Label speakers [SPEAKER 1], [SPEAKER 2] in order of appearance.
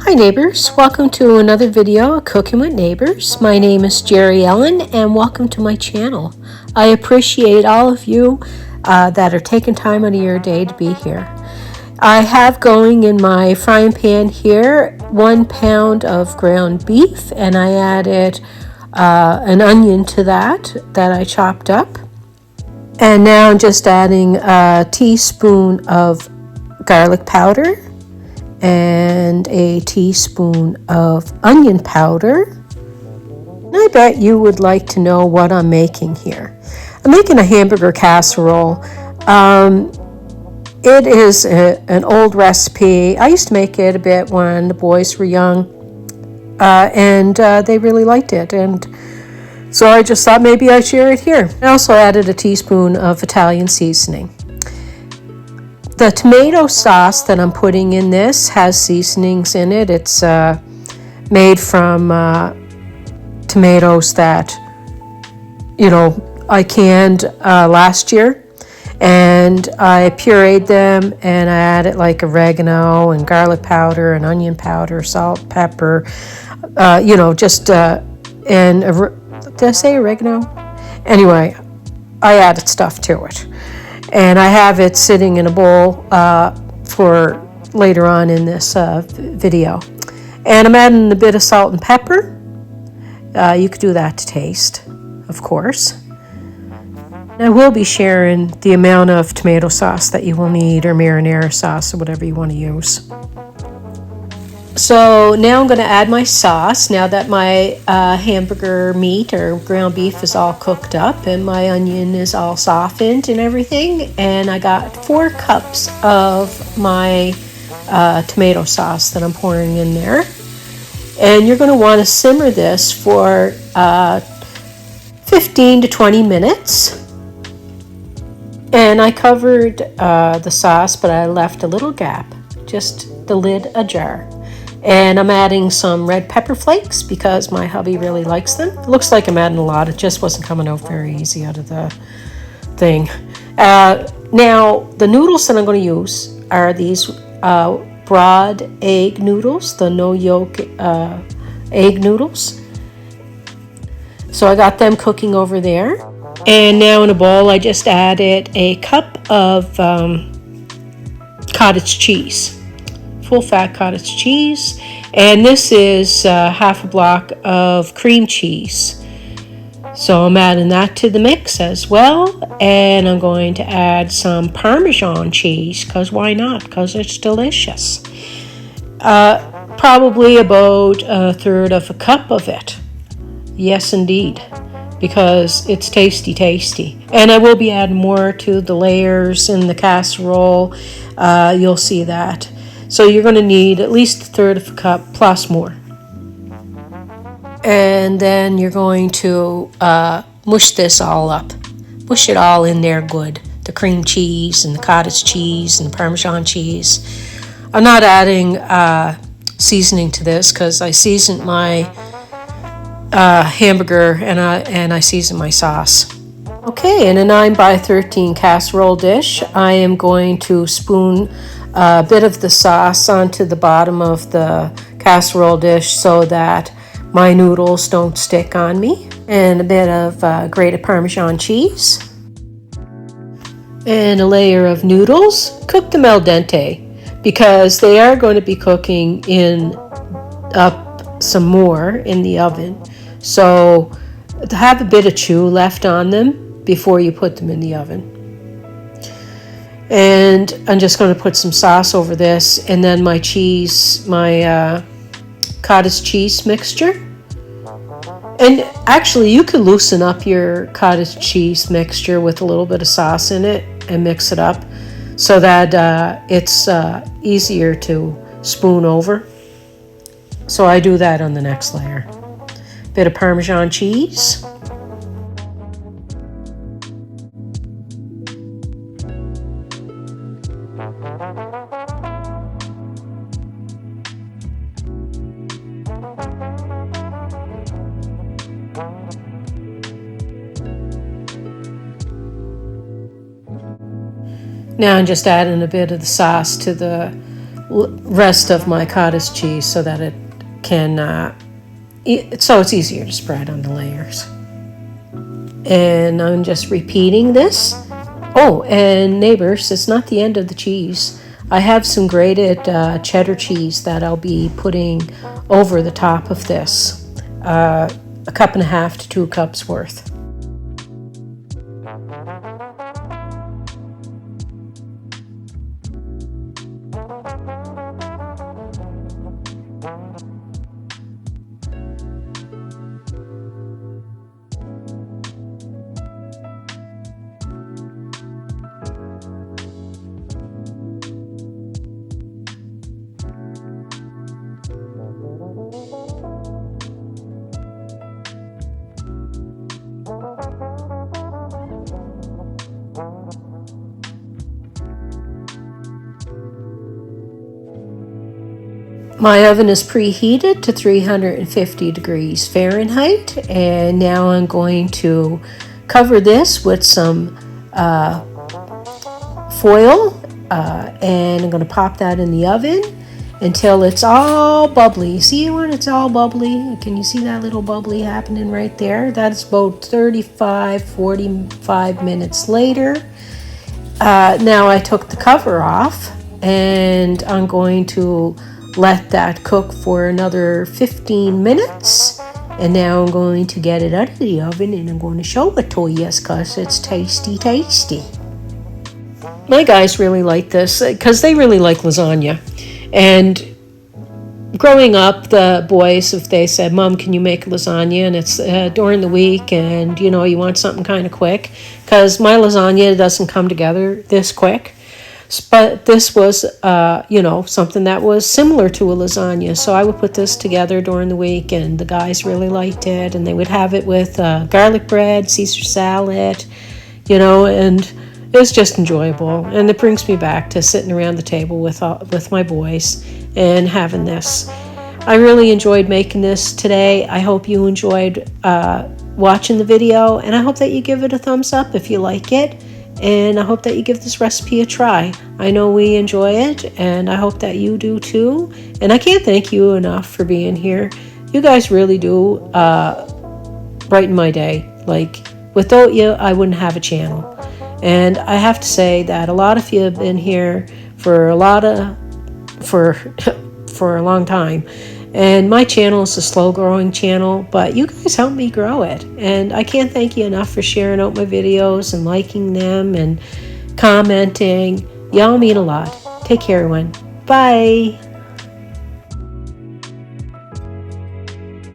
[SPEAKER 1] Hi neighbors, welcome to another video of Cooking with Neighbors. My name is Jerry Ellen and welcome to my channel. I appreciate all of you that are taking time out of your day to be here. I have going in my frying pan here 1 pound of ground beef, and I added an onion to that I chopped up. And now I'm just adding a teaspoon of garlic powder and a teaspoon of onion powder. And I bet you would like to know what I'm making here. I'm making a hamburger casserole. It is an old recipe. I used to make it a bit when the boys were young, and they really liked it. And so I just thought maybe I'd share it here. I also added a teaspoon of Italian seasoning. The tomato sauce that I'm putting in this has seasonings in it. It's made from tomatoes that, I canned last year. And I pureed them and I added like oregano and garlic powder and onion powder, salt, pepper, and did I say oregano? Anyway, I added stuff to it. And I have it sitting in a bowl for later on in this video. And I'm adding a bit of salt and pepper. You could do that to taste, of course. And I will be sharing the amount of tomato sauce that you will need, or marinara sauce, or whatever you want to use. So now I'm going to add my sauce now that my hamburger meat or ground beef is all cooked up and my onion is all softened and everything. And I got 4 cups of my tomato sauce that I'm pouring in there. And you're going to want to simmer this for 15 to 20 minutes. And I covered the sauce, but I left a little gap, just the lid ajar. And I'm adding some red pepper flakes because my hubby really likes them. It looks like I'm adding a lot. It just wasn't coming out very easy out of the thing. Now, the noodles that I'm going to use are these broad egg noodles, the no yolk egg noodles. So I got them cooking over there. And now in a bowl, I just added a cup of cottage cheese. Full fat cottage cheese, and this is half a block of cream cheese. So I'm adding that to the mix as well, and I'm going to add some parmesan cheese, because why not? Because it's delicious. Probably about 1/3 of a cup of it. Yes, indeed, because it's tasty. And I will be adding more to the layers in the casserole. You'll see that. So you're going to need at least 1/3 of a cup plus more. And then you're going to mush this all up. Mush it all in there good. The cream cheese and the cottage cheese and the Parmesan cheese. I'm not adding seasoning to this because I seasoned my hamburger and I seasoned my sauce. Okay, in a 9x13 casserole dish, I am going to spoon a bit of the sauce onto the bottom of the casserole dish so that my noodles don't stick on me, and a bit of grated Parmesan cheese, and a layer of noodles. Cook them al dente because they are going to be cooking up some more in the oven. So have a bit of chew left on them before you put them in the oven. And I'm just going to put some sauce over this, and then my cottage cheese mixture. And actually, you can loosen up your cottage cheese mixture with a little bit of sauce in it and mix it up so that it's easier to spoon over. So I do that on the next layer. Bit of Parmesan cheese. Now I'm just adding a bit of the sauce to the rest of my cottage cheese so that it can, so it's easier to spread on the layers. And I'm just repeating this. Oh, and neighbors, it's not the end of the cheese. I have some grated cheddar cheese that I'll be putting over the top of this. 1.5 cups to 2 cups worth. My oven is preheated to 350 degrees Fahrenheit, and now I'm going to cover this with some foil, and I'm going to pop that in the oven until it's all bubbly. See when it's all bubbly? Can you see that little bubbly happening right there? That's about 45 minutes later. Now I took the cover off, and I'm going to let that cook for another 15 minutes. And now I'm going to get it out of the oven, and I'm going to show it to you because it's tasty, tasty. My guys really like this because they really like lasagna. And growing up, the boys, if they said, Mom, can you make lasagna? And it's during the week, and you want something kind of quick, because my lasagna doesn't come together this quick. But this was, something that was similar to a lasagna. So I would put this together during the week, and the guys really liked it. And they would have it with garlic bread, Caesar salad, and it was just enjoyable. And it brings me back to sitting around the table with my boys and having this. I really enjoyed making this today. I hope you enjoyed watching the video, and I hope that you give it a thumbs up if you like it. And I hope that you give this recipe a try. I know we enjoy it, and I hope that you do too. And I can't thank you enough for being here. You guys really do brighten my day. Like, without you, I wouldn't have a channel. And I have to say that a lot of you have been here for a long time. And my channel is a slow growing channel, but you guys help me grow it. And I can't thank you enough for sharing out my videos and liking them and commenting. Y'all mean a lot. Take care, everyone. Bye.